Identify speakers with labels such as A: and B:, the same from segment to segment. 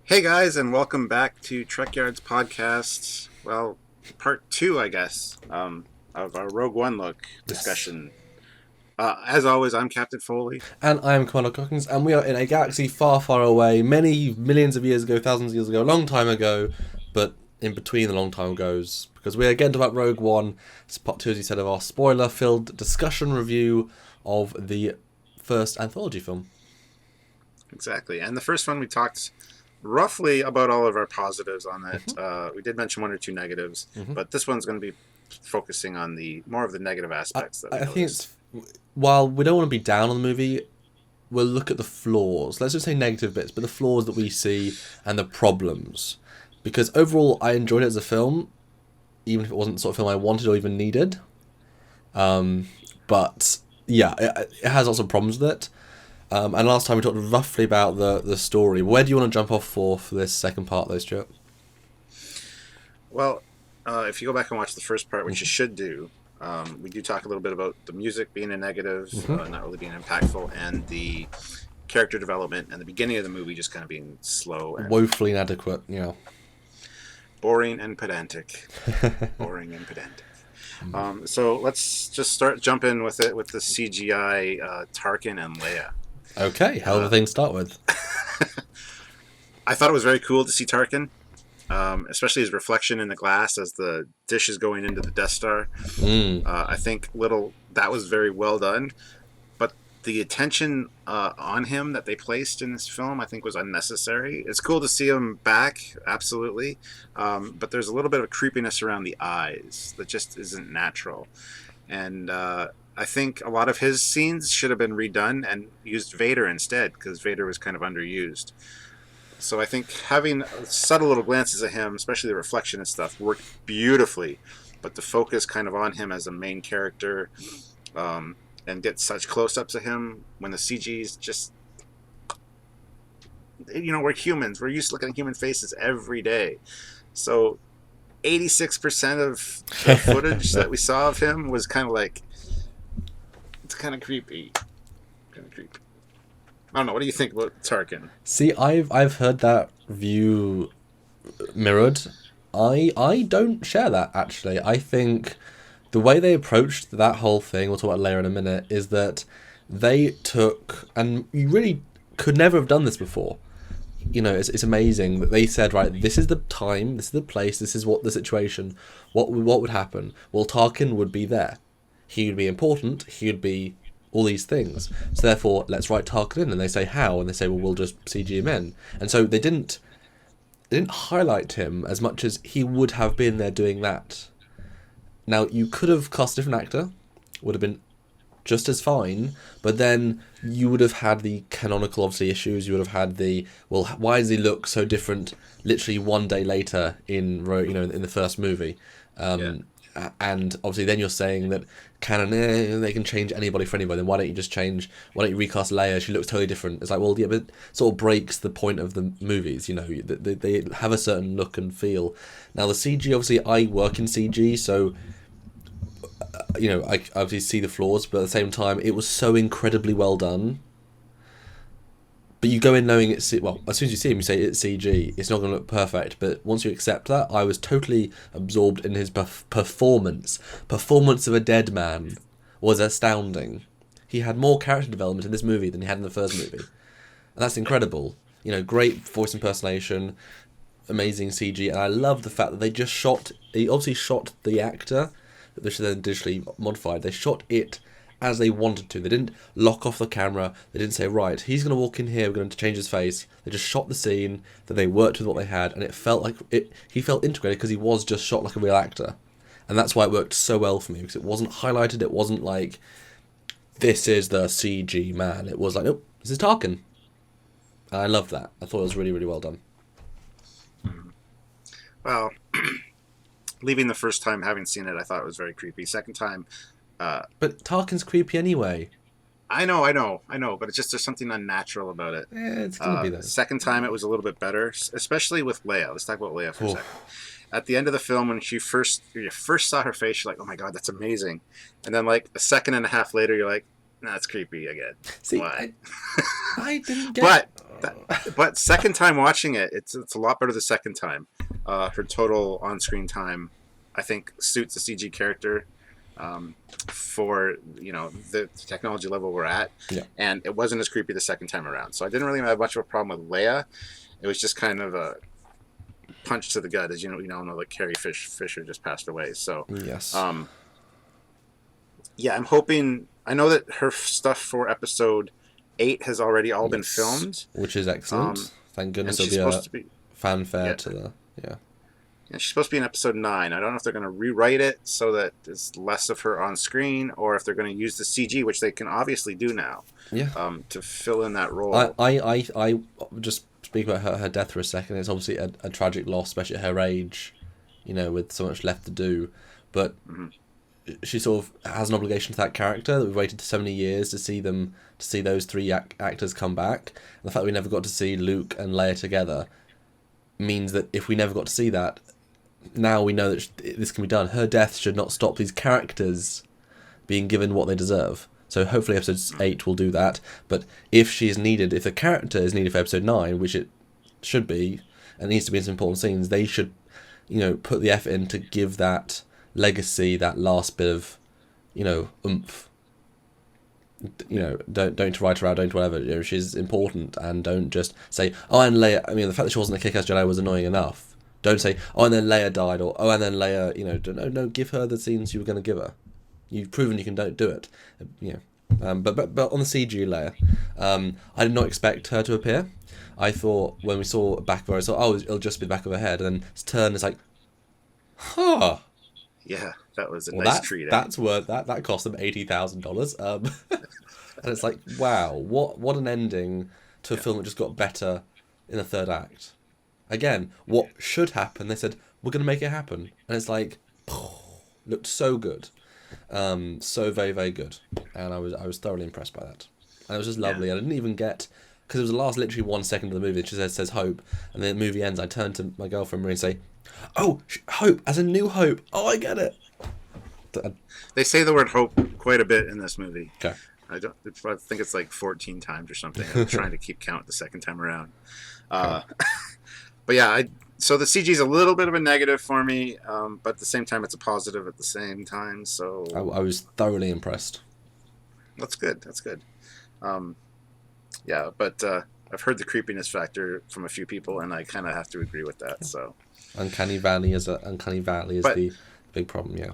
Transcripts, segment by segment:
A: Hey guys, and welcome back to Trekyards podcast. Well, part two, I guess, of our Rogue One look
B: Yes.
A: discussion. As always, I'm Captain Foley.
B: And I am Commander Cockings, and we are in a galaxy far, far away, many millions of years ago, thousands of years ago, a long time ago, but in between the long time goes, because we are again about Rogue One. It's part two, as you said, of our spoiler-filled discussion review of the first anthology film.
A: Exactly. And the first one, we talked roughly about all of our positives on it.
B: Mm-hmm.
A: We did mention one or two negatives,
B: Mm-hmm.
A: but this one's going to be focusing on the more of the negative
B: I,
A: aspects that we
B: I think
A: noticed.
B: it's, while we don't want to be down on the movie, we'll look at the flaws. Let's just say negative bits, but the flaws that we see and the problems. Because overall, I enjoyed it as a film, even if it wasn't the sort of film I wanted or even needed. But yeah, it has lots of problems with it. And last time we talked roughly about the story. Where do you want to jump off for this second part, though, Stuart?
A: Well, if you go back and watch the first part, which you should do, we do talk a little bit about the music being a negative,
B: Mm-hmm.
A: not really being impactful, and the character development and the beginning of the movie just kind of being slow and
B: Woefully inadequate, yeah.
A: boring and pedantic. Boring and pedantic. So let's just jump in with it with the CGI Tarkin and Leia.
B: Okay, hell of a
A: Uh,
B: thing to start with.
A: I thought it was very cool to see Tarkin, especially his reflection in the glass as the dish is going into the Death Star.
B: Mm.
A: I think that was very well done, but the attention on him that they placed in this film, I think, was unnecessary. It's cool to see him back, absolutely, but there's a little bit of creepiness around the eyes that just isn't natural, and I think a lot of his scenes should have been redone and used Vader instead because Vader was kind of underused. So I think having subtle little glances at him, especially the reflection and stuff, worked beautifully. But the focus kind of on him as a main character, and get such close-ups of him when the CG's just, we're humans. We're used to looking at human faces every day. So 86% of the footage that we saw of him was kind of like, it's kind of creepy. Kind of creepy. I don't know. What do you think about Tarkin?
B: See, I've heard that view mirrored. I don't share that actually. I think the way they approached that whole thing, we'll talk about later in a minute, is that they took, and you really could never have done this before. It's amazing that they said, right, this is the time, this is the place, this is what the situation, what would happen. Well, Tarkin would be there. He would be important. He would be all these things. So therefore, let's write Tarkin in. And they say how, and they say, well, we'll just CG him in. And so they didn't highlight him as much as he would have been there doing that. Now, you could have cast a different actor, would have been just as fine, but then you would have had the canonical, obviously, issues. You would have had the, well, why does he look so different literally one day later in the first movie?
A: Yeah.
B: And obviously then you're saying that canon, they can change anybody for anybody, then why don't you recast Leia? She looks totally different. It's like, well, yeah, but it sort of breaks the point of the movies, they have a certain look and feel. Now the CG, obviously I work in CG, so I obviously see the flaws, but at the same time it was so incredibly well done. But you go in knowing well, as soon as you see him, you say it's CG. It's not going to look perfect, but once you accept that, I was totally absorbed in his performance. Performance of a dead man was astounding. He had more character development in this movie than he had in the first movie, and that's incredible. Great voice impersonation, amazing CG, and I love the fact that they just shot. He obviously shot the actor, which then digitally modified. They shot it as they wanted to. They didn't lock off the camera. They didn't say, right, he's going to walk in here, we're going to change his face. They just shot the scene, that they worked with what they had, and it felt like he felt integrated because he was just shot like a real actor. And that's why it worked so well for me, because it wasn't highlighted. It wasn't like, this is the CG man. It was like, oh, this is Tarkin. And I loved that. I thought it was really, really well done.
A: Well, leaving the first time, having seen it, I thought it was very creepy. Second time,
B: But Tarkin's creepy anyway.
A: I know, but it's just there's something unnatural about it.
B: It's going to be there.
A: Second time, it was a little bit better, especially with Leia. Let's talk about Leia for a second. At the end of the film, when you first saw her face, you're like, "Oh my god, that's amazing," and then like a second and a half later, you're like, "Nah, that's creepy again."
B: See,
A: Why?
B: I didn't get...
A: But But second time watching it, it's a lot better the second time. Her total on screen time, I think, suits the CG character for the technology level we're at,
B: Yeah.
A: and it wasn't as creepy the second time around. So I didn't really have much of a problem with Leia. It was just kind of a punch to the gut, as you know, like Carrie Fisher just passed away. So
B: Yes.
A: yeah, I'm hoping. I know that her stuff for episode 8 has already all been filmed,
B: which is excellent. Thank
A: and
B: goodness
A: she's
B: there'll be
A: supposed to
B: a
A: be.
B: fanfare
A: Yeah.
B: to the
A: And she's supposed to be in episode 9. I don't know if they're going to rewrite it so that there's less of her on screen, or if they're going to use the CG, which they can obviously do now, to fill in that role.
B: I just speak about her death for a second. It's obviously a tragic loss, especially at her age, with so much left to do. But she sort of has an obligation to that character that we've waited so many years to see those three actors come back. And the fact that we never got to see Luke and Leia together means that if we never got to see that, now we know that this can be done. Her death should not stop these characters being given what they deserve. So hopefully episode 8 will do that. But if the character is needed for episode 9, which it should be, and needs to be in some important scenes, they should, put the effort in to give that legacy, that last bit of, oomph. Don't write her out, don't whatever. She's important, and don't just say, oh, and Leia. I mean, the fact that she wasn't a kick-ass Jedi was annoying enough. Don't say, oh, and then Leia died, or oh, and then Leia. No, give her the scenes you were going to give her. You've proven you can do it. But on the CG Leia, I did not expect her to appear. I thought when we saw the back of her, I thought, oh, it'll just be the back of her head, and then its turn is like, huh.
A: Yeah, that was a nice treat.
B: That's worth that. That cost them $80,000. And it's like, wow, what an ending to a film that just got better in the third act. Again, what should happen? They said we're going to make it happen, and it's like, looked so good, so very very good, and I was thoroughly impressed by that, and it was just lovely. I didn't even get, because it was the last literally 1 second of the movie. It just says hope, and then the movie ends. I turn to my girlfriend Marie and say, "Oh, hope as a new hope. Oh, I get it."
A: They say the word hope quite a bit in this movie.
B: Okay.
A: I think it's like 14 times or something. I'm trying to keep count the second time around. But yeah, so the CG is a little bit of a negative for me, but at the same time, it's a positive at the same time. So
B: I was thoroughly impressed.
A: That's good. That's good. Yeah, but I've heard the creepiness factor from a few people, and I kind of have to agree with that. So
B: Uncanny Valley is the big problem. Yeah.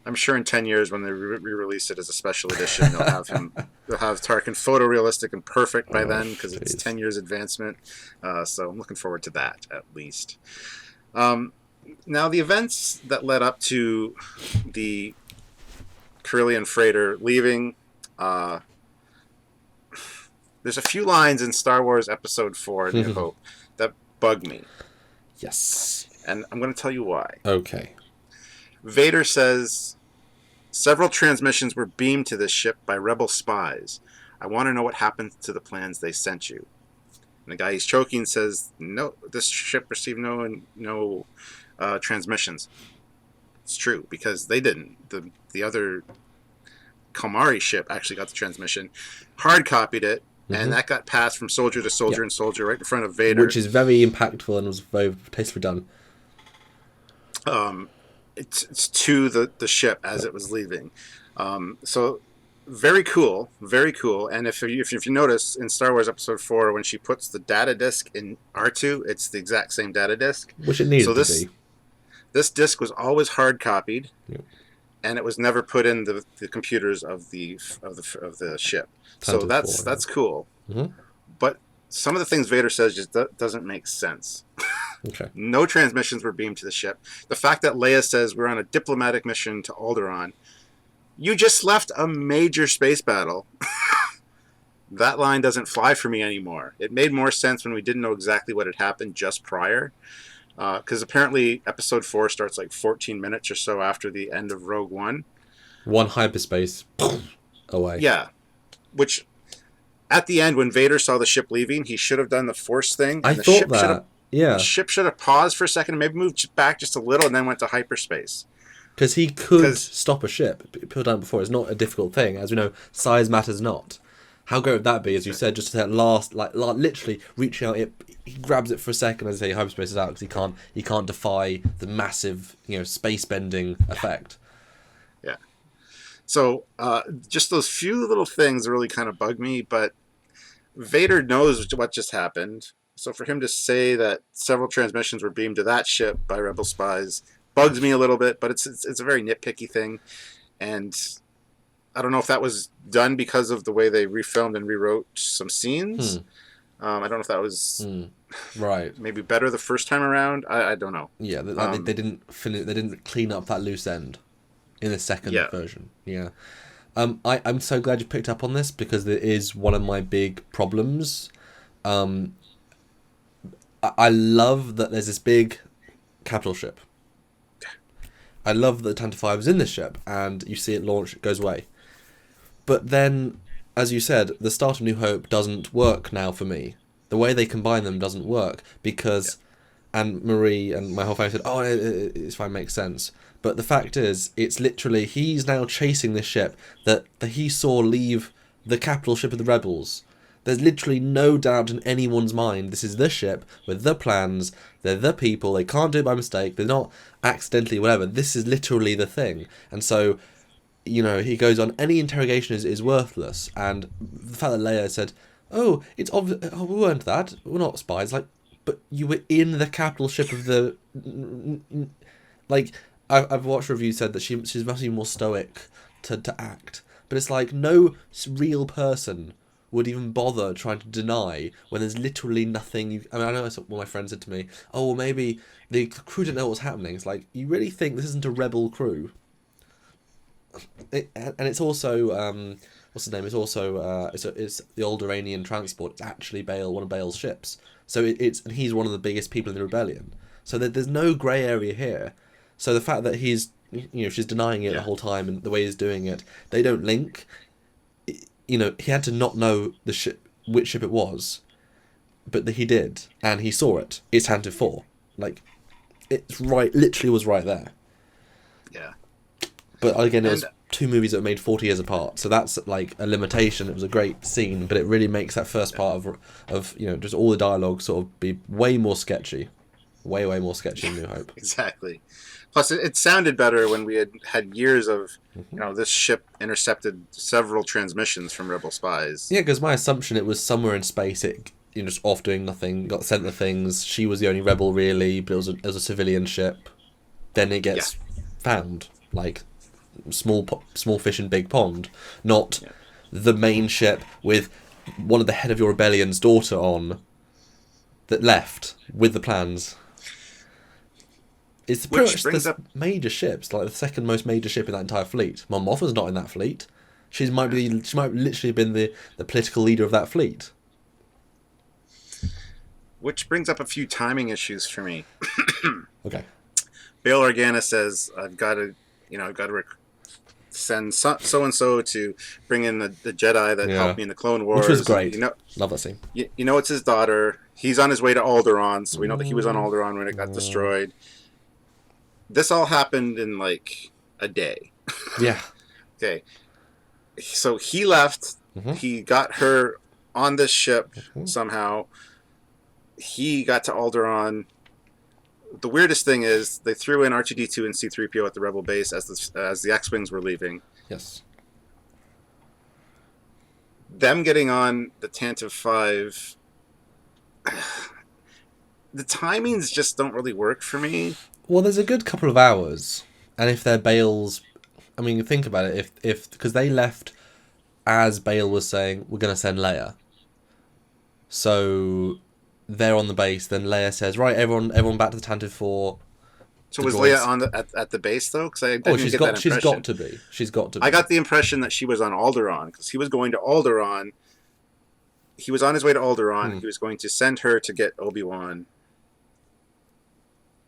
A: I'm sure in 10 years when they re-release it as a special edition, they'll have Tarkin photorealistic and perfect by then, because it's 10 years advancement. So I'm looking forward to that, at least. Now, the events that led up to the Corellian freighter leaving, there's a few lines in Star Wars Episode 4, New Hope, that bug me.
B: Yes.
A: And I'm going to tell you why.
B: Okay.
A: Vader says, several transmissions were beamed to this ship by rebel spies. I want to know what happened to the plans they sent you. And the guy he's choking says, no, this ship received no transmissions. It's true, because they didn't. The other Kalmari ship actually got the transmission, hard copied it, and that got passed from soldier to soldier and soldier right in front of Vader.
B: Which is very impactful and was very tastefully done.
A: It's to the ship as it was leaving. So very cool, very cool. And if you notice in Star Wars Episode 4, when she puts the data disk in R2, it's the exact same data disk.
B: Which it needed to be.
A: This disk was always hard copied, and it was never put in the computers of the ship. So that's cool. Mm-hmm. But some of the things Vader says just doesn't make sense.
B: Okay.
A: No transmissions were beamed to the ship. The fact that Leia says we're on a diplomatic mission to Alderaan, you just left a major space battle. That line doesn't fly for me anymore. It made more sense when we didn't know exactly what had happened just prior. Because apparently Episode 4 starts like 14 minutes or so after the end of Rogue One.
B: One hyperspace away.
A: Yeah. Which, at the end, when Vader saw the ship leaving, he should have done the Force thing.
B: I thought that. Yeah.
A: The ship should have paused for a second and maybe moved back just a little and then went to hyperspace.
B: Because he could stop a ship. People done it before. It's not a difficult thing. As we know, size matters not. How great would that be? As you
A: Exactly.
B: said, just that last, literally reaching out. He grabs it for a second as I say hyperspace is out because he can't defy the massive space bending effect.
A: Yeah. So just those few little things really kind of bug me, but Vader knows what just happened. So for him to say that several transmissions were beamed to that ship by rebel spies bugs me a little bit, but it's a very nitpicky thing, and I don't know if that was done because of the way they refilmed and rewrote some scenes.
B: Hmm.
A: I don't know if that was
B: Hmm. Right.
A: maybe better the first time around. I don't know.
B: Yeah. They
A: Um,
B: didn't finish. They didn't clean up that loose end in the second
A: yeah,
B: version. Yeah. I'm so glad you picked up on this because it is one of my big problems. Um, I love that there's this big capital ship. I love that the Tantive 5 is in this ship, and you see it launch, it goes away. But then, as you said, the start of New Hope doesn't work now for me. The way they combine them doesn't work
A: yeah,
B: because, and Marie and my whole family said, "Oh, it's fine, makes sense." But the fact is, it's literally he's now chasing this ship that he saw leave the capital ship of the rebels. There's literally no doubt in anyone's mind this is the ship with the plans. They're the people. They can't do it by mistake. They're not accidentally whatever. This is literally the thing. And so he goes on, any interrogation is worthless. And the fact that Leia said, oh, it's obvious, oh, we weren't that, we're not spies, like, but you were in the capital ship of the, like, I've watched reviews said that she's much more stoic to act, but it's like, no real person would even bother trying to deny when there's literally nothing I mean, I know one of my friends said to me, oh, well, maybe the crew didn't know what was happening. It's like, you really think this isn't a rebel crew? And it's also what's his name? It's also it's the old Iranian transport. It's actually one of Bale's ships. So and he's one of the biggest people in the rebellion. So there's no grey area here. So the fact that she's denying it the
A: yeah.
B: whole time and the way he's doing it, they don't link. He had to not know the ship, which ship it was, but he did, and he saw it. It's Tantive 4. Like, it's right, literally was right there.
A: Yeah.
B: But again, it
A: And
B: was two movies that were made 40 years apart, so that's like a limitation. It was a great scene, but it really makes that first part of just all the dialogue sort of be way more sketchy, way more sketchy in New Hope.
A: exactly. Plus, it sounded better when we had years of, this ship intercepted several transmissions from rebel spies.
B: Yeah, because my assumption it was somewhere in space. It just off doing nothing, got sent the things. She was the only rebel really, but it was a civilian ship. Then it
A: Yeah.
B: gets found like small fish in big pond, not
A: Yeah.
B: the main ship with one of the head of your rebellion's daughter on that left with the plans. It's pretty
A: Which
B: much
A: brings
B: the
A: up,
B: major ships, like the second most major ship in that entire fleet. Mon Mothma's not in that fleet. She might literally have been the political leader of that fleet.
A: a few timing issues for me.
B: Okay.
A: Bail Organa says, I've got to send so and so to bring in the Jedi that
B: Yeah.
A: helped me in the Clone Wars.
B: Which was great.
A: You know,
B: Love that scene.
A: it's his daughter. He's on his way to Alderaan, so we know that he was on Alderaan when it got destroyed. This all happened in like a day.
B: Yeah.
A: Okay, so he left.
B: Mm-hmm.
A: He got her on this ship somehow. He got to Alderaan. The weirdest thing is they threw in R2D2 and C3PO at the Rebel base as the X-wings were leaving.
B: Yes.
A: Them getting on the Tantive 5, the timings just don't really work for me.
B: Well, there's a good couple of hours, and if they're Bale's, I mean, think about it. If because they left as Bale was saying, we're gonna send Leia. So they're on the base. Then Leia says, "Right, everyone back to the Tantive 4."
A: So
B: The
A: was
B: droids.
A: Leia on at the base though? Because I
B: Oh,
A: didn't get that impression.
B: she's got to be. She's got to be.
A: I got the impression that she was on Alderaan because he was going to Alderaan. He was on his way to Alderaan. He was going to send her to get Obi-Wan.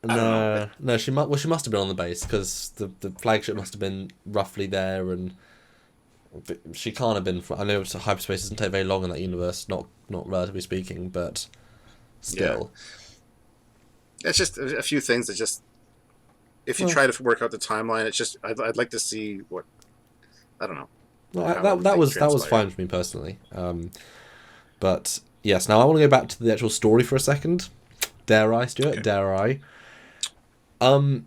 A: I don't know.
B: No, she must have been on the base because the flagship must have been roughly there, and she can't have been. I know hyperspace doesn't take very long in that universe, not relatively speaking, but still.
A: Yeah. It's just a few things that just, if you try to work out the timeline, it's just I'd like to see what, I don't know.
B: Well,
A: how
B: that
A: everything
B: was
A: transpired.
B: fine for me personally. But yes, now I want to go back to the actual story for a second. Dare I, Stuart?
A: Okay.
B: Dare I? Um,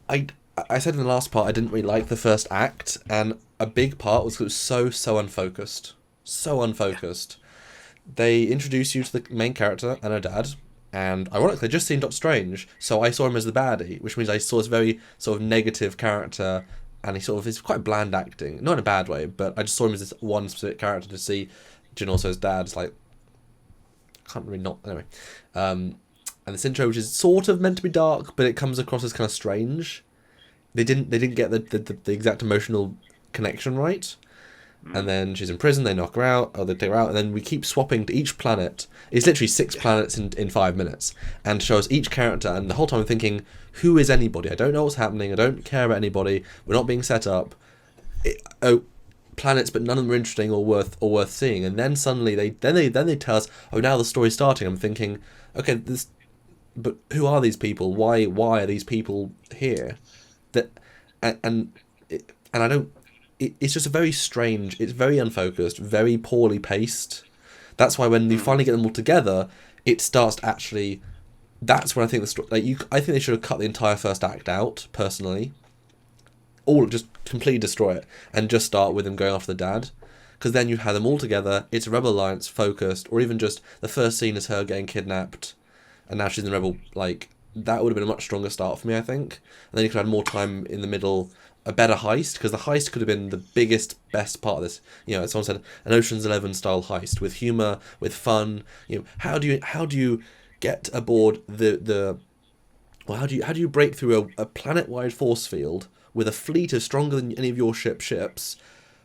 B: I I said in the last part I didn't really like the first act, and a big part was 'cause it was so unfocused, so
A: Yeah.
B: unfocused. They introduce you to the main character and her dad, and ironically, I just seen Doctor Strange, so I saw him as the baddie, which means I saw this very sort of negative character, and he sort of is quite bland acting, not in a bad way, but I just saw him as this one specific character to see. Jin also his dad's like, can't really not anyway. And this intro, which is sort of meant to be dark, but it comes across as kind of strange. They didn't get the exact emotional connection right. And
A: Mm.
B: then she's in prison, they knock her out, or they take her out, and then we keep swapping to each planet. It's literally 6 planets in 5 minutes, and shows each character, and the whole time I'm thinking, who is anybody? I don't know what's happening, I don't care about anybody, we're not being set up. Oh, planets, but none of them are interesting or worth seeing. And then suddenly they tell us, oh, now the story's starting. I'm thinking, okay, this, but who are these people? Why are these people here? That and I don't. It's just a very strange. It's very unfocused, very poorly paced. That's why when you
A: Mm.
B: finally get them all together, it starts to actually. That's when I think the story. Like I think they should have cut the entire first act out. Personally, all just completely destroy it and just start with them going after the dad, because then you have them all together. It's a rebel alliance focused, or even just the first scene is her getting kidnapped, and now she's in the rebel. Like that would have been a much stronger start for me, I think. And then you could have more time in the middle, a better heist, because the heist could have been the biggest, best part of this. You know, as someone said, an Ocean's 11 style heist with humor, with fun. You know, how do you get aboard the well, how do you break through a planet wide force field with a fleet of stronger than any of your ships,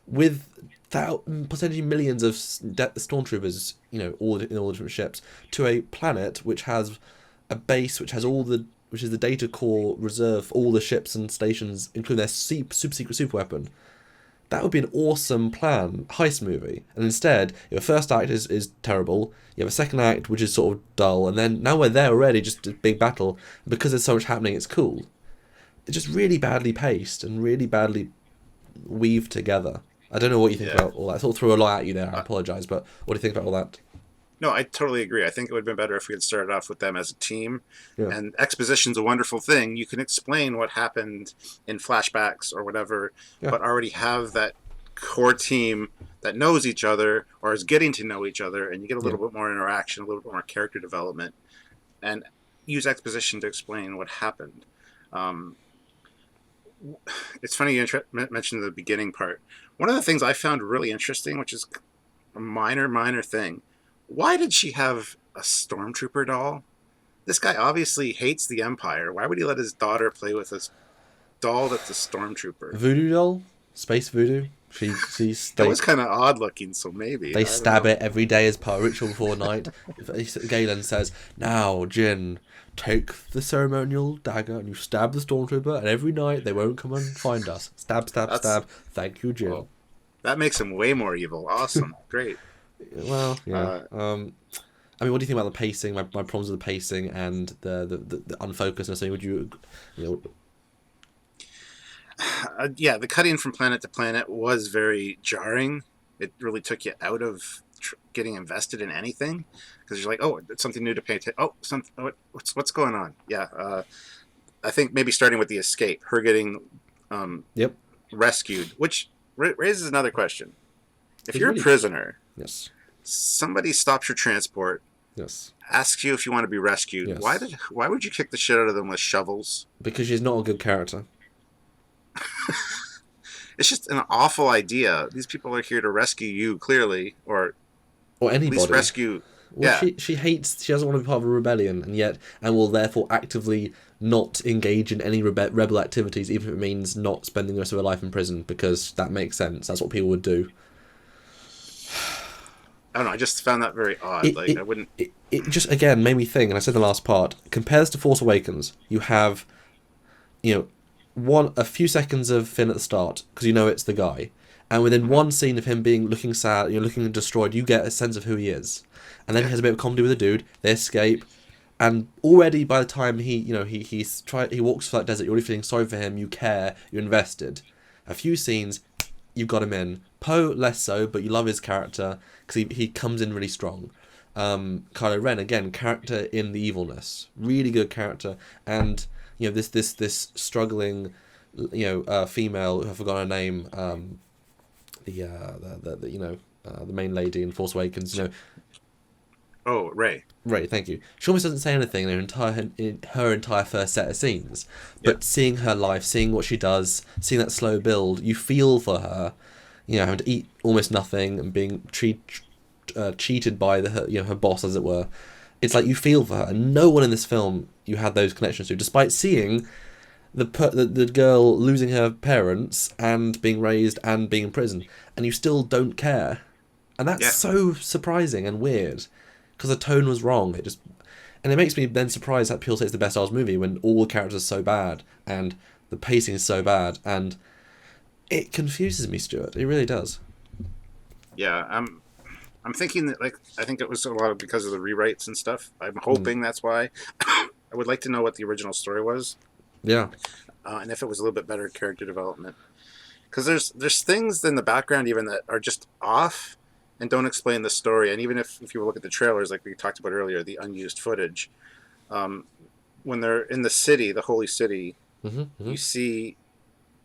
B: with potentially millions of stormtroopers, you know, all in all the different ships, to a planet which has a base which has which is the data core reserve for all the ships and stations, including their super secret super weapon. That would be an awesome plan, heist movie. And instead, your first act is terrible. You have a second act which is sort of dull, and then now we're there already, just a big battle. And because there's so much happening, it's cool. It's just really badly paced and really badly weaved together. I don't know what you think
A: Yeah.
B: about all that. I sort of threw a lot at you there. I
A: Uh,
B: apologise, but what do you think about all that?
A: no, I totally agree. I think it would have been better if we had started off with them as a team.
B: Yeah,
A: And exposition's a wonderful thing. You can explain what happened in flashbacks or whatever,
B: yeah,
A: but already have that core team that knows each other or is getting to know each other, and you get a
B: yeah,
A: little bit more interaction, a little bit more character development, and use exposition to explain what happened. Um, it's funny you mentioned the beginning part. One of the things I found really interesting, which is a minor thing, why did she have a stormtrooper doll? This guy obviously hates the Empire. Why would he let his daughter play with this doll that's a stormtrooper?
B: voodoo doll, space voodoo. She's
A: It was kind of odd looking, so maybe
B: they
A: I don't
B: stab
A: know.
B: it every day as part of ritual before night. Galen says, "Now, Jin, take the ceremonial dagger and you stab the stormtrooper, and every night they won't come and find us. Stab, stab,
A: That's
B: stab. Thank you, Jin."
A: well, that makes him way more evil. Awesome, great.
B: Well, yeah.
A: Uh,
B: I mean, what do you think about the pacing? My problems with the pacing and the unfocusedness. I mean, would you know,
A: yeah, the cutting from planet to planet was very jarring. It really took you out of getting invested in anything because you're like, oh, it's something new to pay attention. Oh, what's going on? Yeah, I think maybe starting with the escape, her getting um,
B: yep,
A: rescued, which raises another question. If
B: it's
A: you're a
B: really
A: prisoner,
B: yes,
A: somebody stops your transport,
B: yes,
A: asks you if you want to be rescued.
B: yes,
A: Why would you kick the shit out of them with shovels?
B: because she's not a good character.
A: It's just an awful idea. These people are here to rescue you, clearly, or
B: Or
A: at least
B: anybody.
A: rescue.
B: Well,
A: Yeah,
B: she doesn't want to be part of a rebellion, and will therefore actively not engage in any rebel activities, even if it means not spending the rest of her life in prison, because that makes sense. That's what people would do.
A: I don't know. I just found that very odd.
B: It
A: Like
B: it,
A: I wouldn't.
B: it just again made me think, and I said in the last part, compare this to Force Awakens. You have, you know, a few seconds of Finn at the start because you know it's the guy, and within
A: Mhm.
B: one scene of him being looking sad, looking destroyed, you get a sense of who he is, and then he
A: Yeah,
B: has a bit of comedy with the dude. They escape, and already by the time he walks through that desert, you're already feeling sorry for him. You care, you're invested. A few scenes, you've got him in. Poe less so, but you love his character because he comes in really strong. Kylo Ren again, character in the evilness, really good character, and this struggling, female who I forgot her name, the main lady in Force Awakens,
A: Oh, Ray.
B: Ray, thank you. She almost doesn't say anything in her entire first set of scenes,
A: Yeah.
B: but seeing her life, seeing what she does, seeing that slow build, you feel for her. Having to eat almost nothing and being cheated by her boss, as it were. It's like you feel for her, and no one in this film you had those connections to, despite seeing the girl losing her parents and being raised and being in prison, and you still don't care, and that's so surprising and weird. Because the tone was wrong. And it makes me then surprised that people say it's the best Star Wars movie when all the characters are so bad and the pacing is so bad, and it confuses me, Stuart. It really does.
A: Yeah, I'm thinking that, like, I think it was a lot of because of the rewrites and stuff. I'm hoping that's why. I would like to know what the original story was.
B: Yeah.
A: And if it was a little bit better character development, because there's things in the background even that are just off and don't explain the story. And even if you look at the trailers, like we talked about earlier, the unused footage, when they're in the city, the holy city, you see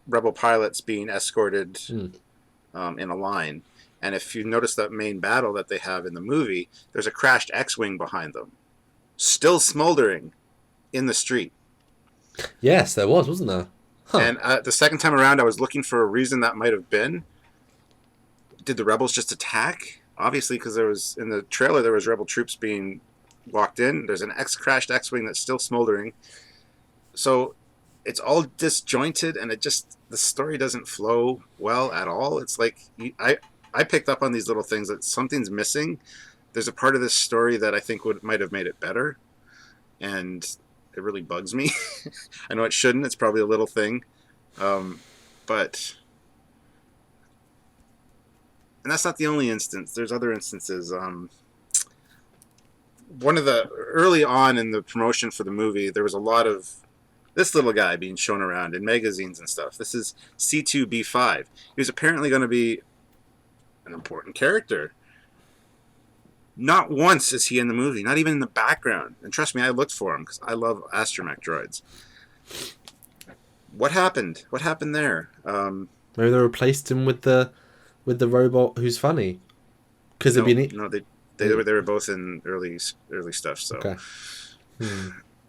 A: rebel pilots being escorted in a line. And if you notice that main battle that they have in the movie, there's a crashed X-Wing behind them, still smoldering in the street.
B: Yes, there was, wasn't there? Huh.
A: And the second time around, I was looking for a reason that might have been. Did the rebels just attack? Obviously, because there was in the trailer there was rebel troops being walked in. There's an crashed X-Wing that's still smoldering. So it's all disjointed, and the story doesn't flow well at all. It's like I picked up on these little things that something's missing. There's a part of this story that I think might have made it better, and it really bugs me. I know it shouldn't. It's probably a little thing, but. And that's not the only instance. There's other instances. One of the early on in the promotion for the movie, there was a lot of this little guy being shown around in magazines and stuff. This is C2B5. He was apparently going to be an important character. Not once is he in the movie, not even in the background. And trust me, I looked for him because I love astromech droids. What happened? What happened there?
B: Maybe they replaced him with the robot who's funny. Because it'd be
A: no, they were both in early stuff. So
B: okay.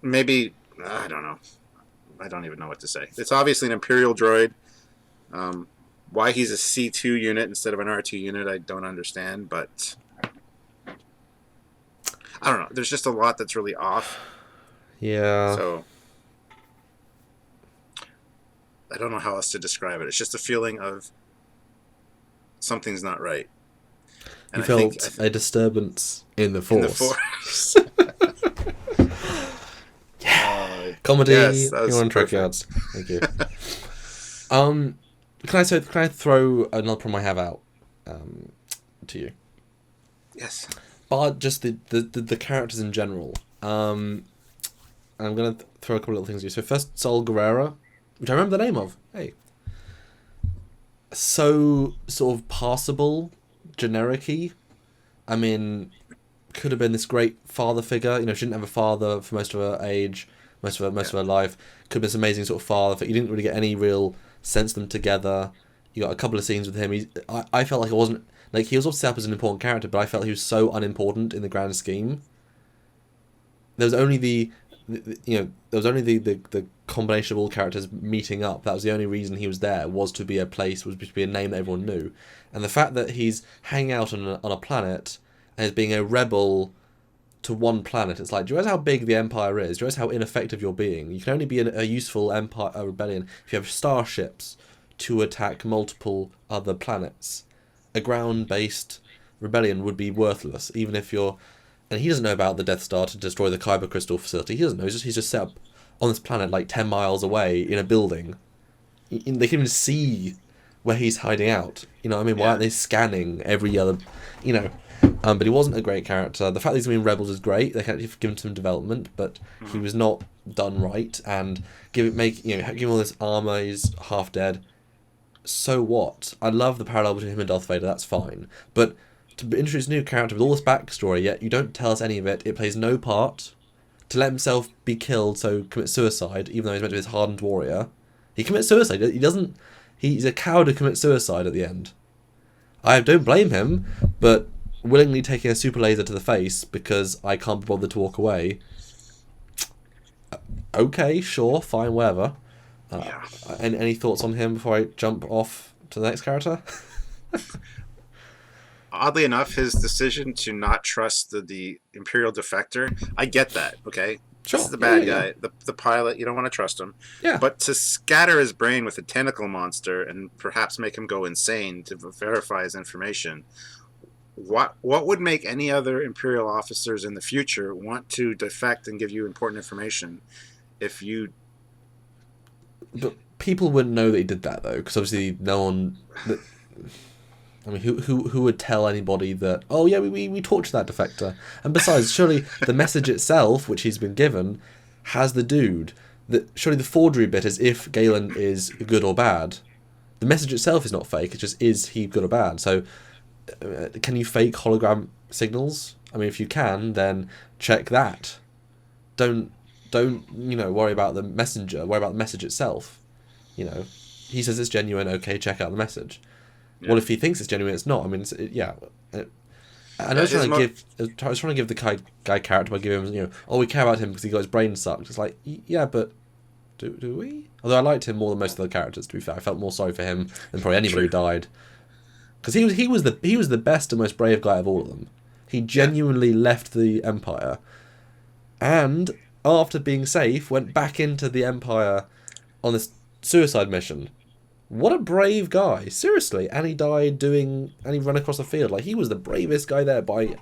A: Maybe I don't know. I don't even know what to say. It's obviously an Imperial droid. Why he's a C2 unit instead of an R2 unit, I don't understand. But I don't know. There's just a lot that's really off.
B: Yeah.
A: So I don't know how else to describe it. It's just a feeling of something's not right.
B: And you felt a disturbance in the Force. Yeah. Comedy.
A: Yes,
B: you're on Trekyards. Thank you. Can I throw another problem I have out to you?
A: Yes.
B: But just the characters in general. I'm gonna throw a couple of little things at you. So first, Sol Guerrera, which I remember the name of. Hey. So sort of passable, generic-y. I mean, could have been this great father figure. She didn't have a father for most of her age, most of her life. Could have been this amazing sort of father figure. You didn't really get any real sense of them together. You got a couple of scenes with him. I felt like it wasn't like he was obviously up as an important character, but I felt he was so unimportant in the grand scheme. There was only the combination of all characters meeting up. That was the only reason he was there, was to be a place, was to be a name that everyone knew. And the fact that he's hanging out on a planet and is being a rebel to one planet, it's like, do you realize how big the Empire is? Do you realize how ineffective you're being? You can only be a useful empire, a rebellion, if you have starships to attack multiple other planets. A ground-based rebellion would be worthless, even if you're... And he doesn't know about the Death Star to destroy the Kyber crystal facility. He doesn't know. He's just set up on this planet like 10 miles away in a building. They can even see where he's hiding out. You know what I mean? Why aren't they scanning every other... but he wasn't a great character. The fact that he's been Rebels is great. They can give him some development, but he was not done right. And give him all this armor, he's half dead. so what? I love the parallel between him and Darth Vader. That's fine, but to introduce a new character with all this backstory, yet you don't tell us any of it. It plays no part. To let himself be killed, so commit suicide, even though he's meant to be this hardened warrior, he commits suicide. He doesn't. He's a coward who commits suicide at the end. I don't blame him, but willingly taking a super laser to the face because I can't be bothered to walk away. Okay, sure, fine, whatever.
A: Yeah.
B: Any thoughts on him before I jump off to the next character?
A: Oddly enough, his decision to not trust the Imperial defector, I get that. Okay,
B: Sure.
A: this is the
B: Yeah,
A: bad
B: yeah,
A: guy, the pilot. You don't want to trust him,
B: yeah.
A: but to scatter his brain with a tentacle monster and perhaps make him go insane to verify his information. What would make any other Imperial officers in the future want to defect and give you important information if you?
B: But people wouldn't know that he did that though, because obviously no one. I mean, who would tell anybody that? Oh yeah, we talked to that defector. And besides, surely the message itself, which he's been given, has the dude. That surely the forgery bit is if Galen is good or bad. The message itself is not fake. It's just is he good or bad. So, can you fake hologram signals? I mean, if you can, then check that. Don't worry about the messenger. Worry about the message itself. He says it's genuine. Okay, check out the message.
A: Yeah.
B: Well, if he thinks it's genuine, it's not. I mean, and I was trying to give the guy character by giving him, we care about him because he got his brain sucked. It's like, yeah, but do we? Although I liked him more than most of the characters. To be fair, I felt more sorry for him than probably anybody who died, because he was the best and most brave guy of all of them. He genuinely left the Empire, and after being safe, went back into the Empire on this suicide mission. What a brave guy, seriously. And he died and he ran across the field. Like, he was the bravest guy there by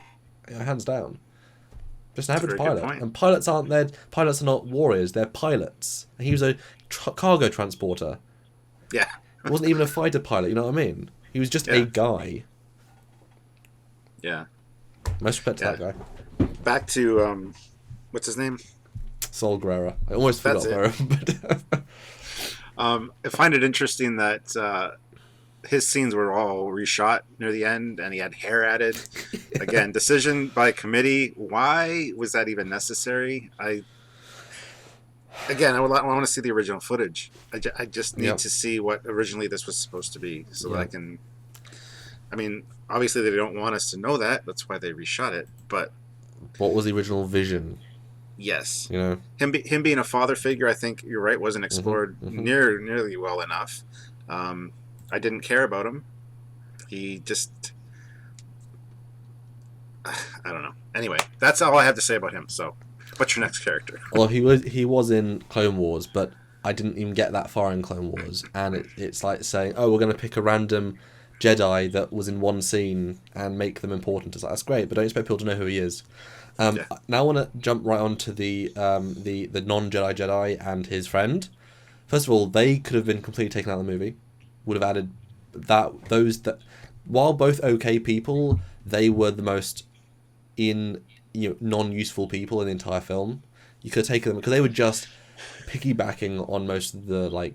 B: hands down. Just an average pilot. And pilots are not warriors, they're pilots. And he was a cargo transporter.
A: Yeah.
B: He wasn't even a fighter pilot, you know what I mean? He was just a guy.
A: Yeah.
B: Most respect to that guy.
A: Back to, what's his name?
B: Sol Guerrera. I almost forgot but
A: I find it interesting that his scenes were all reshot near the end, and he had hair added. Again, decision by committee. Why was that even necessary? I want to see the original footage. I just need to see what originally this was supposed to be, so that I can. I mean, obviously they don't want us to know that. That's why they reshot it. But
B: what was the original vision?
A: Yes,
B: him
A: being a father figure, I think you're right, wasn't explored nearly well enough. I didn't care about him. He just, I don't know. Anyway, that's all I have to say about him. So, what's your next character?
B: Well, he was in Clone Wars, but I didn't even get that far in Clone Wars, and it's like saying, oh, we're going to pick a random Jedi that was in one scene and make them important. It's like, that's great, but don't expect people to know who he is. Now I want to jump right on to the non-Jedi Jedi and his friend. First of all, they could have been completely taken out of the movie. Would have added that while both okay people, they were the most non-useful people in the entire film. You could have taken them because they were just piggybacking on most of the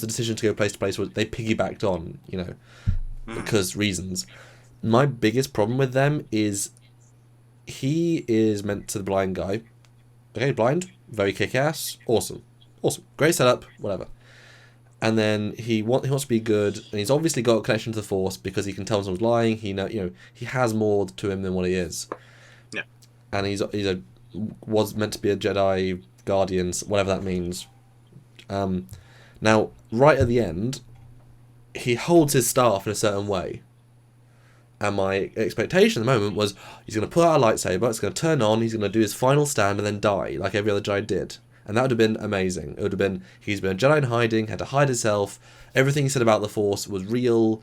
B: decision to go place to place was they piggybacked on, because reasons. My biggest problem with them is he is meant to the blind guy. Okay, blind, very kick-ass, awesome, great setup, whatever. And then he wants to be good, and he's obviously got a connection to the Force because he can tell someone's lying. He has more to him than what he is.
A: Yeah,
B: and was meant to be a Jedi Guardian, whatever that means. Now, right at the end, he holds his staff in a certain way. And my expectation at the moment was he's going to pull out a lightsaber, it's going to turn on, he's going to do his final stand and then die, like every other Jedi did. And that would have been amazing. It would have been, he's been a Jedi in hiding, had to hide himself, everything he said about the Force was real,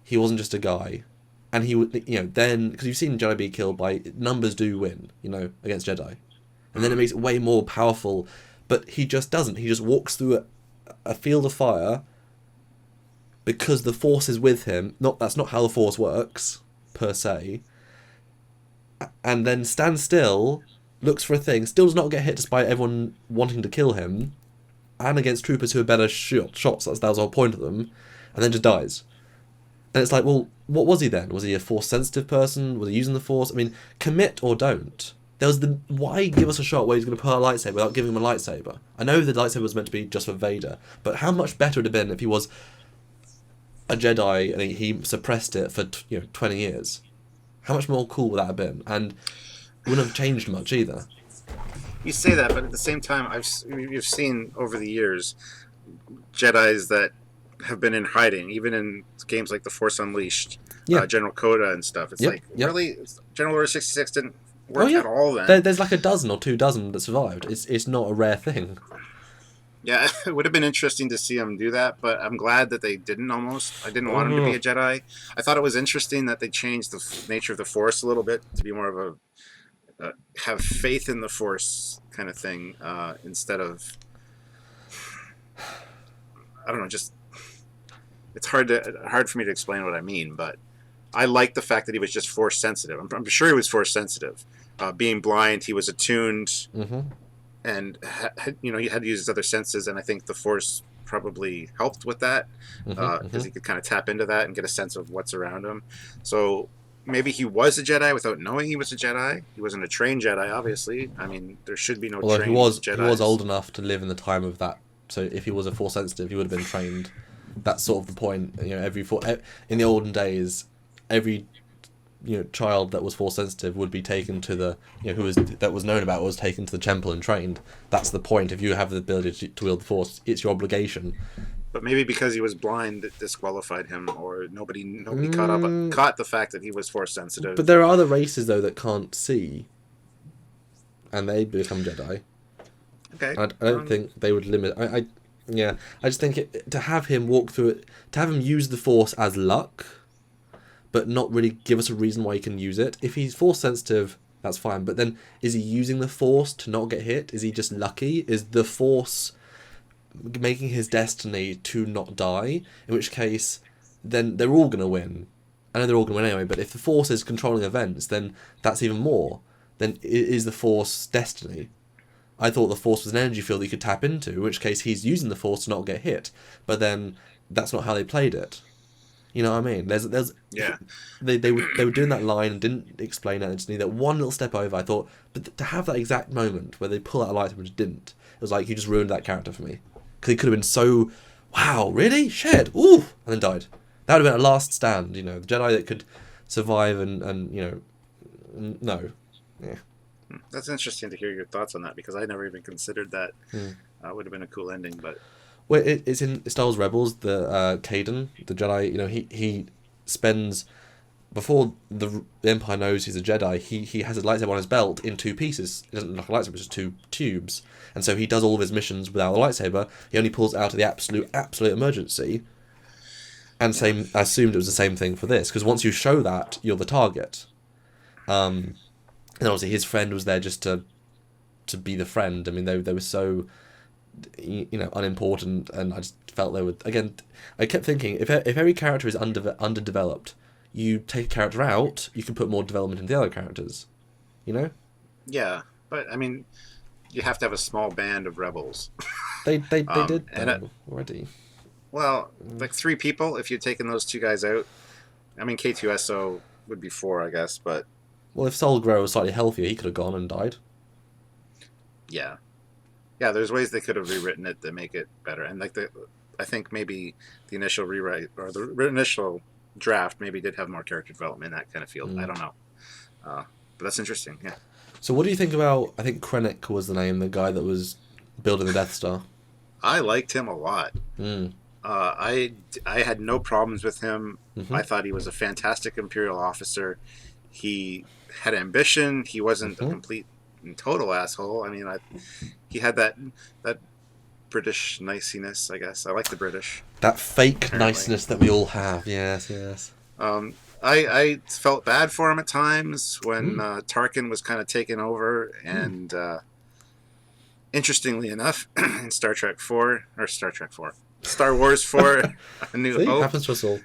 B: he wasn't just a guy. And he would, then, because you've seen Jedi be killed by, numbers do win, against Jedi. And then it makes it way more powerful, but he just doesn't. He just walks through a field of fire because the Force is with him. That's not how the Force works, per se. And then stands still, looks for a thing, still does not get hit despite everyone wanting to kill him, and against troopers who are better shots. That was the whole point of them, and then just dies. And it's like, well, what was he then? Was he a force-sensitive person? Was he using the force? I mean, commit or don't. There was the why give us a shot where he's going to pull out a lightsaber without giving him a lightsaber? I know the lightsaber was meant to be just for Vader, but how much better would it have been if he was a Jedi and he suppressed it for 20 years? How much more cool would that have been? And wouldn't have changed much either.
A: You say that, but at the same time, you've seen over the years Jedi's that have been in hiding, even in games like The Force Unleashed, General Coda and stuff. It's really General Order 66 didn't work at all then.
B: There's like a dozen or 2 dozen that survived. It's not a rare thing.
A: Yeah, it would have been interesting to see him do that, but I'm glad that they didn't almost. I didn't want him to be a Jedi. I thought it was interesting that they changed the nature of the Force a little bit to be more of a have faith in the Force kind of thing instead of, I don't know, just it's hard for me to explain what I mean, but I like the fact that he was just Force sensitive. I'm sure he was Force sensitive. Being blind, he was attuned. And he had to use his other senses, and I think the Force probably helped with that because he could kind of tap into that and get a sense of what's around him. So maybe he was a Jedi without knowing he was a Jedi. He wasn't a trained Jedi, obviously. I mean, there should be no trained Jedi.
B: He was old enough to live in the time of that. So if he was a Force sensitive, he would have been trained. That's sort of the point. In the olden days, every child that was Force sensitive would be taken to the that was known about was taken to the temple and trained. That's the point. If you have the ability to wield the Force, it's your obligation.
A: But maybe because he was blind, it disqualified him, or nobody caught the fact that he was Force sensitive.
B: But there are other races though that can't see, and they become Jedi.
A: Okay.
B: I don't think they would limit. I just think to have him walk through it, to have him use the Force as luck, but not really give us a reason why he can use it. If he's Force sensitive, that's fine. But then, is he using the Force to not get hit? Is he just lucky? Is the Force making his destiny to not die? In which case, then they're all going to win. I know they're all going to win anyway, but if the Force is controlling events, then that's even more. Then is the Force destiny? I thought the Force was an energy field that you could tap into, in which case he's using the Force to not get hit. But then, that's not how they played it. You know what I mean? They were doing that line and didn't explain it. And just need that one little step over. I thought, but to have that exact moment where they pull out a lightsaber and just didn't, it was like you just ruined that character for me because he could have been so, wow, really, shit, ooh, and then died. That would have been a last stand. The Jedi that could survive and no, yeah.
A: That's interesting to hear your thoughts on that because I never even considered that. Would have been a cool ending, but.
B: Well, it's in Star Wars Rebels, the Kaden, the Jedi, he spends, before the Empire knows he's a Jedi, he has a lightsaber on his belt in 2 pieces. It doesn't look like a lightsaber, it's just 2 tubes. And so he does all of his missions without a lightsaber. He only pulls it out of the absolute emergency. And I assumed it was the same thing for this, because once you show that, you're the target. And obviously his friend was there just to be the friend. I mean, they were so unimportant, and I just felt they would. Again, I kept thinking if every character is underdeveloped, you take a character out, you can put more development into the other characters.
A: Yeah, but I mean, you have to have a small band of rebels.
B: They did already.
A: Well, like 3 people. If you'd taken those 2 guys out, I mean, K2SO would be 4, I guess. But
B: well, if Sol Guerrero was slightly healthier, he could have gone and died.
A: Yeah. Yeah, there's ways they could have rewritten it to make it better. And I think maybe the initial rewrite or the initial draft maybe did have more character development in that kind of field. I don't know. But that's interesting, yeah.
B: So what do you think about, I think Krennic was the name, the guy that was building the Death Star?
A: I liked him a lot. I had no problems with him. I thought he was a fantastic Imperial officer. He had ambition. He wasn't a complete and total asshole. I mean, he had that British niceness, I guess. I like the British.
B: That fake niceness that we all have. Yes.
A: I felt bad for him at times when Tarkin was kind of taken over, and interestingly enough, in Star Wars 4, A New Hope.
B: Happens to us all.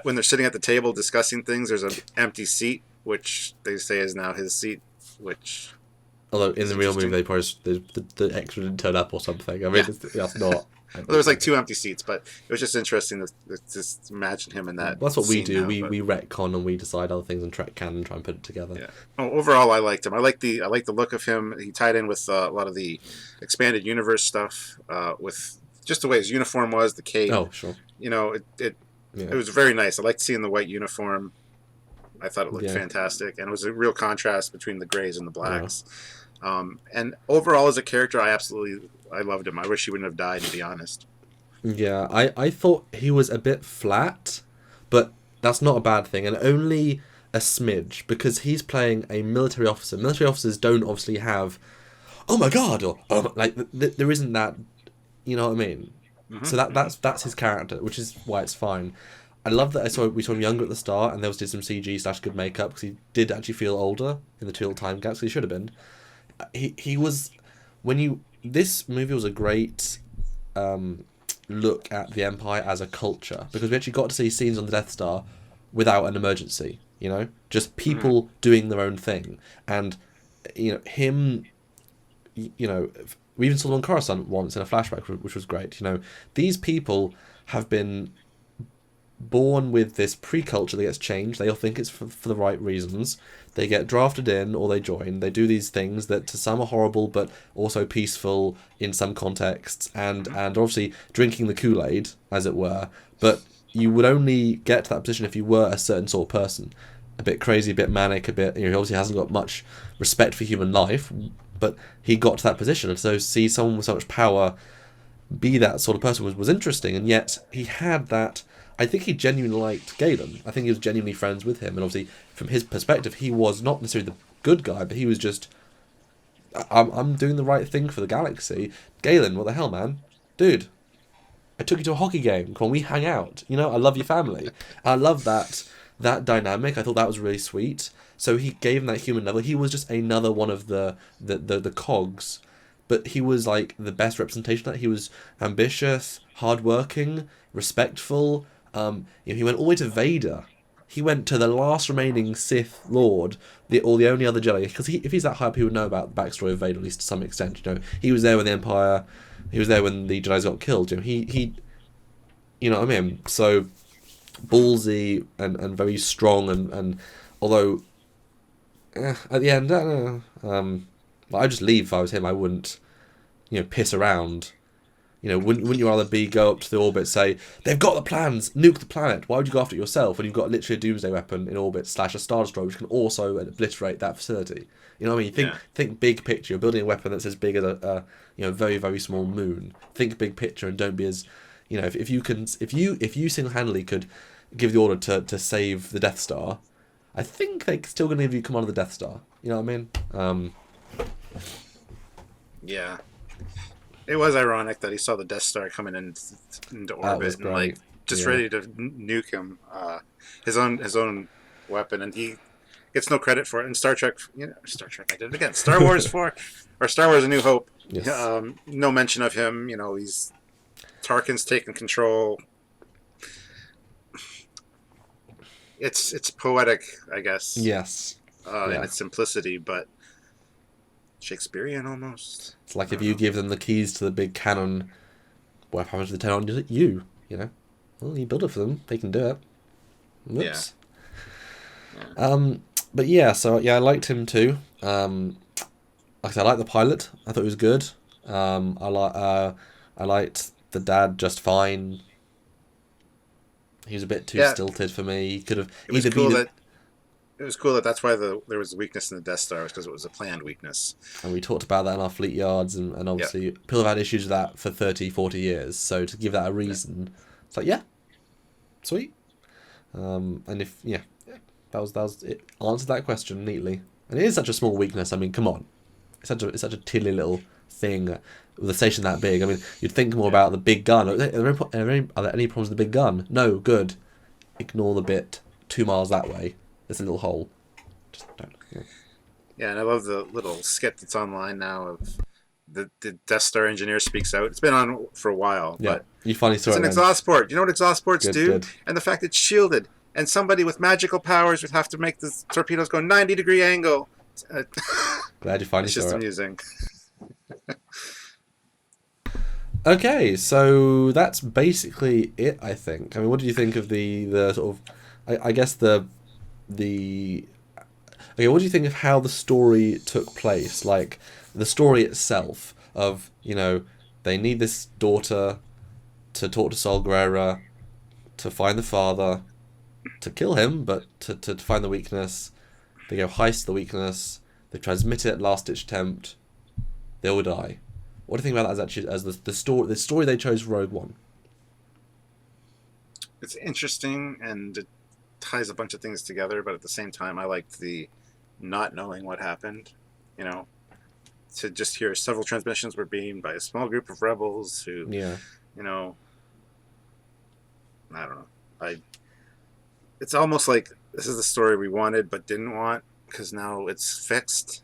A: When they're sitting at the table discussing things, there's an empty seat, which they say is now his seat, which
B: Although in
A: It's
B: the real movie,
A: interesting.
B: they probably the extra didn't turn up or something. I mean,
A: Yeah.
B: that's not.
A: Well, there was like two empty seats, but it was just interesting to just imagine him in that
B: That's what we
A: scene
B: do.
A: now.
B: We
A: But
B: retcon and we decide other things and try and put it together.
A: yeah. Oh, overall, I liked him. I like the look of him. He tied in with a lot of the expanded universe stuff, with just the way his uniform was, the cape.
B: Oh, sure.
A: It
B: Yeah.
A: was very nice. I liked seeing the white uniform. I thought it looked
B: Yeah.
A: fantastic, and it was a real contrast between the grays and the
B: Yeah.
A: blacks. And overall, as a character, I loved him. I wish he wouldn't have died, to be honest.
B: Yeah, I thought he was a bit flat, but that's not a bad thing, and only a smidge, because he's playing a military officer. Military officers don't obviously have, oh my god, or like there isn't that, you know what I mean?
A: Hmm.
B: So
A: Hmm.
B: that's his character, which is why it's fine. I love that we saw him younger at the start, and there was did some CG slash good makeup because he did actually feel older in the two little time gaps. He should have been. He was when you this movie was a great look at the Empire as a culture because we actually got to see scenes on the Death Star without an emergency. You know, just
A: Hmm.
B: people doing their own thing, and him. We even saw them on Coruscant once in a flashback, which was great. These people have been born with this pre-culture that gets changed. They all think it's for the right reasons. They get drafted in or they join. They do these things that to some are horrible but also peaceful in some contexts, and obviously drinking the Kool-Aid, as it were. But you would only get to that position if you were a certain sort of person. A bit crazy, a bit manic, a bit... he obviously hasn't got much respect for human life, but he got to that position. And so see someone with so much power be that sort of person was interesting, and yet he had that. I think he genuinely liked Galen. I think he was genuinely friends with him, and obviously from his perspective, he was not necessarily the good guy, but he was just, I'm doing the right thing for the galaxy. Galen, what the hell, man, dude? I took you to a hockey game. Come on, we hang out. I love your family. I love that dynamic. I thought that was really sweet. So he gave him that human level. He was just another one of the cogs, but he was like the best representation of that. He was ambitious, hardworking, respectful. He went all the way to Vader. He went to the last remaining Sith Lord, or the only other Jedi. Because if he's that high up, he would know about the backstory of Vader, at least to some extent. He was there when the Empire, he was there when the Jedi's got killed. You know what I mean. So ballsy and very strong, and although at the end, I don't know. I'd just leave if I was him. I wouldn't, piss around. Wouldn't you rather go up to the orbit, say, they've got the plans, nuke the planet? Why would you go after it yourself when you've got literally a doomsday weapon in orbit / a Star Destroyer which can also obliterate that facility? You know what I mean?
A: Yeah.
B: Think big picture. You're building a weapon that's as big as a very, very small moon. Think big picture and don't be as, if you single handedly could give the order to save the Death Star, I think they're still going to give you command of the Death Star. You know what I mean?
A: Yeah. It was ironic that he saw the Death Star coming into
B: That was
A: orbit and like
B: great.
A: just
B: Yeah.
A: ready to nuke him. His own weapon, and he gets no credit for it. In Star Trek, Star Trek. I did it again. Star Wars 4 or Star Wars: A New Hope.
B: Yes.
A: No mention of him. He's Tarkin's taking control. It's poetic, I guess,
B: Yes.
A: in
B: Yeah.
A: its simplicity, but Shakespearean almost.
B: It's like
A: I
B: if
A: don't
B: you
A: know.
B: give them the keys to the big cannon, what happens to the cannon? You. Well, you build it for them. They can do it. Whoops.
A: Yeah.
B: But yeah, so yeah, I liked him too. Like I said, I liked the pilot. I thought he was good. I liked the dad just fine. He was a bit too
A: Yeah.
B: stilted for me. He could have
A: It was
B: either
A: cool
B: been.
A: that it was cool that that's why there was a weakness in the Death Star, because it was a planned weakness.
B: And we talked about that in our fleet yards, and
A: Yeah.
B: obviously people have had issues with that for 30, 40 years. So to give that a
A: Yeah.
B: reason, it's like, yeah, sweet. And if that was it. Answered that question neatly. And it is such a small weakness. I mean, come on, it's such a tiddly little thing with a station that big. I mean, you'd think more about the big gun. Are there any problems with the big gun? No, good. Ignore the bit 2 miles that way. There's a little hole. Just don't. Yeah.
A: Yeah, and I love the little skit that's online now of the Death Star engineer speaks out. It's been on for a while,
B: Yeah,
A: but
B: you finally saw
A: it's
B: it
A: an
B: then.
A: exhaust port. You know what exhaust ports
B: Good,
A: do?
B: good.
A: And the fact it's shielded. And somebody with magical powers would have to make the torpedoes go 90-degree angle Uh,
B: Glad you finally
A: it's just
B: saw it.
A: amusing.
B: Okay, so that's basically it, I think. I mean, what did you think of the sort of, I guess the okay, what do you think of how the story took place? Like the story itself of, they need this daughter to talk to Sol Guerrera, to find the father, to kill him, but to find the weakness. They go heist the weakness. They transmit it, last ditch attempt. They all die. What do you think about that as actually as the story they chose for Rogue One?
A: It's interesting and it ties a bunch of things together, but at the same time, I liked the not knowing what happened. You know, to just hear several transmissions were beamed by a small group of rebels who,
B: Yeah.
A: you know, I don't know. I. It's almost like this is the story we wanted but didn't want because now it's fixed.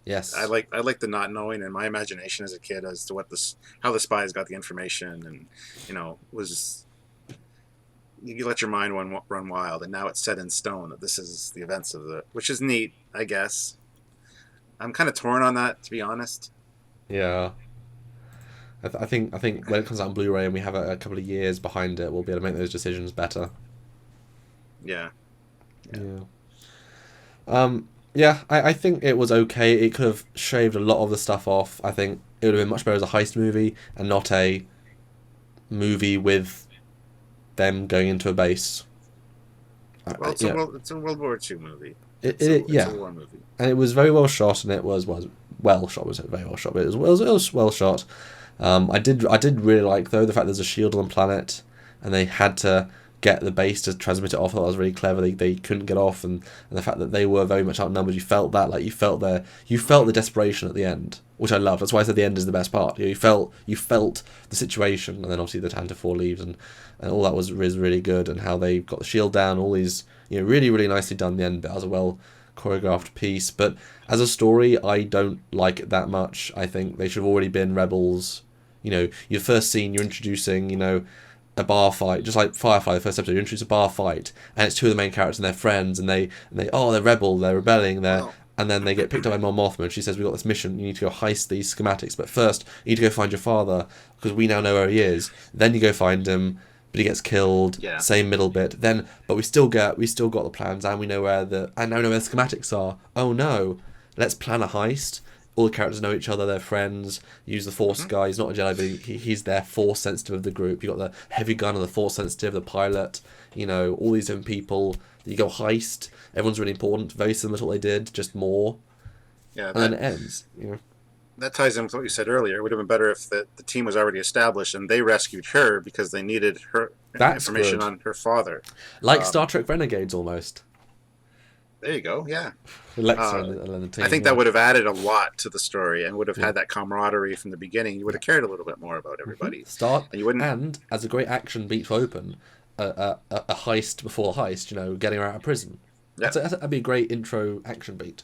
B: Yes.
A: I like the not knowing and my imagination as a kid as to what this how the spies got the information and was you let your mind run wild and now it's set in stone that this is the events of the which is neat I guess. I'm kind of torn on that to be honest.
B: Yeah. I think when it comes out on Blu-ray and we have a couple of years behind it, we'll be able to make those decisions better.
A: Yeah, yeah,
B: Yeah. Yeah, I think it was okay. It could have shaved a lot of the stuff off. I think it would have been much better as a heist movie and not a movie with them going into a base.
A: well
B: Yeah,
A: it's a World War II movie. It's a
B: yeah,
A: war movie.
B: and it was very well shot, and it was well shot. Was it very well shot? But it was well shot. I did really like though the fact there's a shield on the planet, and they had to get the base to transmit it off. I thought that was really clever. They couldn't get off, and the fact that they were very much outnumbered. You felt that, like you felt the desperation at the end, which I loved. That's why I said the end is the best part. You felt the situation, and then obviously the Tantive 4 leaves, and all that was really good, and how they got the shield down. All these, really really nicely done. The end bit as a well choreographed piece, but as a story, I don't like it that much. I think they should have already been rebels. Your first scene, you're introducing, a bar fight, just like Firefly, the first episode. You introduce a bar fight, and it's two of the main characters and they're friends, and they're rebel, they're rebelling,
A: Well,
B: and then they get picked up by Mon Mothma, and she says, "We got this mission. You need to go heist these schematics, but first you need to go find your father because we now know where he is." Then you go find him, but he gets killed.
A: yeah.
B: Same middle bit. Then, but we still got the plans, and we know where now we know where the schematics are. Oh no, let's plan a heist. All the characters know each other, they're friends. Use the Force guy, he's not a Jedi, but he's their Force sensitive of the group. You've got the heavy gun and the Force sensitive, the pilot, all these different people. You go heist, everyone's really important, very similar to what they did, just more.
A: Yeah,
B: And then it ends.
A: that ties in with what you said earlier. It would have been better if the team was already established and they rescued her because they needed her
B: That's
A: information
B: good.
A: on her father.
B: Like Star Trek Renegades almost.
A: There you go. Yeah,
B: Alexa
A: uh,
B: and the team.
A: I think that would have added a lot to the story and would have
B: Yeah.
A: had that camaraderie from the beginning. You would have cared a little bit more about everybody,
B: Start
A: and you wouldn't.
B: and as a great action beat to open, a heist before the heist. Getting her out of prison.
A: Yeah,
B: That'd be a great intro action beat.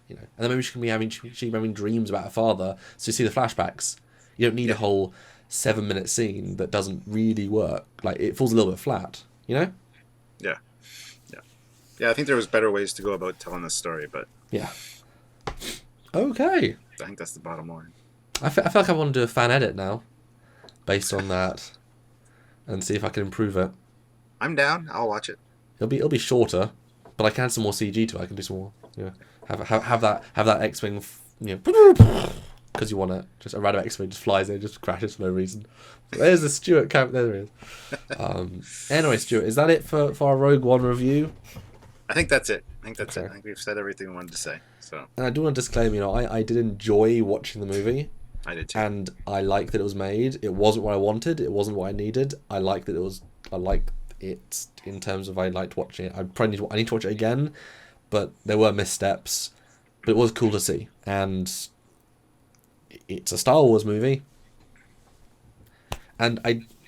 B: And then maybe she having dreams about her father. So you see the flashbacks. You don't need a whole 7-minute scene that doesn't really work. Like it falls a little bit flat.
A: yeah, yeah, yeah. I think there was better ways to go about telling this story, but
B: Yeah. Okay.
A: I think that's the bottom line.
B: I feel like I want to do a fan edit now, based on that, and see if I can improve it.
A: I'm down. I'll watch it.
B: It'll be shorter, but I can add some more CG to it. I can do some more. Have that X-wing. Because you want it. Just a random X-wing just flies in, just crashes for no reason. There's the Stuart camp. There it is. Anyway, Stuart, is that it for our Rogue One review?
A: I think that's it. I think that's
B: Okay.
A: it. I think we've said everything we wanted to say. So
B: And I do want to disclaim, I did enjoy watching the movie,
A: I did too.
B: and I liked that it was made. It wasn't what I wanted. It wasn't what I needed. I liked that it was. I liked it in terms of I liked watching it. I need to watch it again, but there were missteps. But it was cool to see, and it's a Star Wars movie. And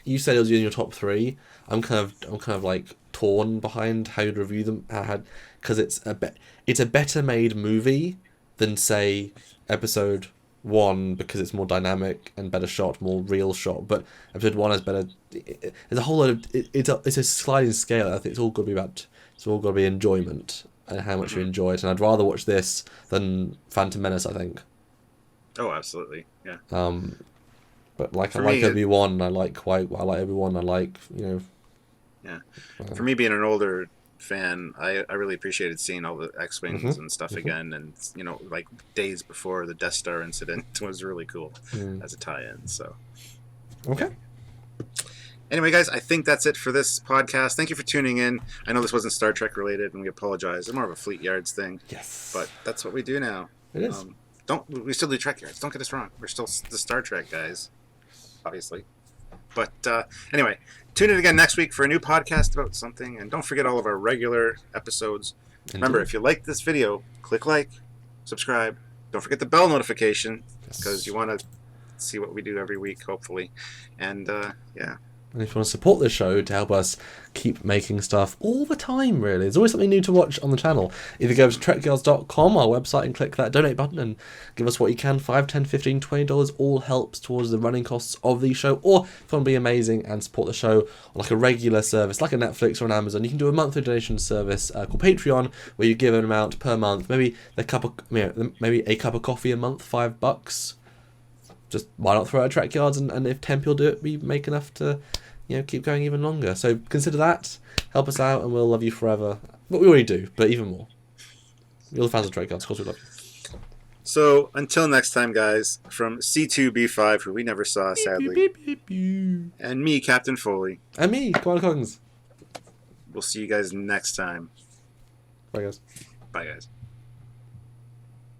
B: you said it was in your top 3. I'm kind of like torn behind how you'd review them, because it's a better made movie than say Episode 1 because it's more dynamic and better shot, more real shot. But Episode 1 is better. There's a whole lot of it's a sliding scale. I think it's all got to be enjoyment. and how much you enjoy it. And I'd rather watch this than Phantom Menace, I think.
A: Oh, absolutely. Yeah.
B: But like
A: For
B: I like
A: me,
B: Obi-Wan. I like Obi-Wan. I like
A: yeah. For me, being an older fan, I really appreciated seeing all the X-wings and stuff again, and like days before the Death Star incident was really cool as a tie-in. So,
B: okay.
A: Anyway, guys, I think that's it for this podcast. Thank you for tuning in. I know this wasn't Star Trek related, and we apologize. It's more of a Fleet Yards thing.
B: Yes.
A: But that's what we do now.
B: It is.
A: We still do Trekyards. Don't get us wrong. We're still the Star Trek guys, obviously. But anyway, tune in again next week for a new podcast about something. And don't forget all of our regular episodes. Remember, if you like this video, click like, subscribe. Don't forget the bell notification because you want to see what we do every week, hopefully. And yeah.
B: And if you want to support the show to help us keep making stuff all the time, really, there's always something new to watch on the channel. Either go to trekyards.com, our website, and click that donate button and give us what you can. $5, $10, $15, $20 all helps towards the running costs of the show. Or if you want to be amazing and support the show on like a regular service, like a Netflix or an Amazon, you can do a monthly donation service called Patreon, where you give an amount per month, maybe a cup of coffee a month, $5. Just why not throw out Trekyards, and if 10 people do it, we make enough to, keep going even longer. So consider that, help us out, and we'll love you forever. But we already do, but even more. You're the fans of Trekyards, of course we love you.
A: So until next time, guys, from C2B5, who we never saw, sadly, and me, Captain Foley,
B: and me, Commander Coggins.
A: We'll see you guys next time.
B: Bye, guys.
A: Bye, guys.